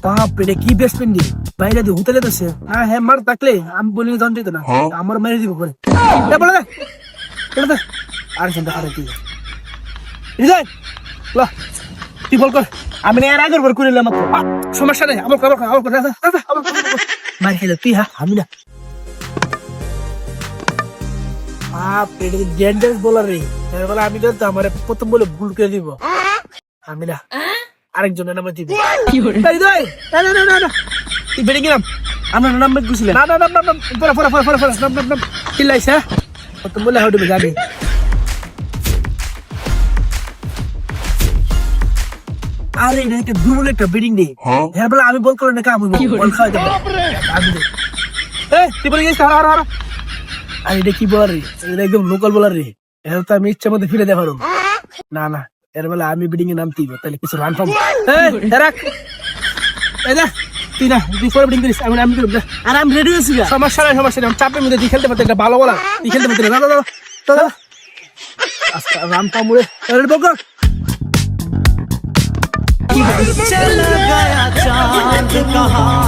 বাপ রে কি বেস্ট ফ্রেন্ড বাইরে দিয়ে হুতে যেতেছে না হ্যাঁ মার থাকলে আমি বলি জান দিত না আমার মেরে দিব করে বলে দে আর চিন্তা করে তুই তুই বল কর আমি এর আগের বার করে নিলাম সমস্যা নেই আমার খবর মার খেলে তুই হ্যাঁ আমি না ডেঞ্জারাস বলার রে বলে আমি তো আমার প্রথম বলে ভুল করে দিব আমি না আরেকজনের নামে দিব তুই বেড়ে গেলাম আমরা নাম্বার গুছিলাম না না না পড়া পড়া পড়া পড়া নাম নাম নাম চিল্লাইছে প্রথম বলে হাউডে যাবি আরে এটা একটা দুর্বল একটা বিল্ডিং নেই হ্যাঁ বলে আমি বল করে না কাম বল খাওয়া যাবে আমি দে তুই বলে গেছিস হারা হারা আর এটা কি বলার রে এটা একদম লোকাল বলার রে এটা তো আমি ইচ্ছা মতো ফিরে দেওয়া পারো না না এর বেলা আমি বিল্ডিং এ নামতেই তাহলে কিছু রান পাবো তুই না তুই পরে বিল্ডিং করিস আমি করব আর আমি রেডি হয়েছি সমস্যা নাই আমি চাপের মধ্যে তুই খেলতে পারতে এটা ভালো বলা তুই খেলতে পারতে না দাদা আচ্ছা রান পামুরে বকর चला गया चांद कहाँ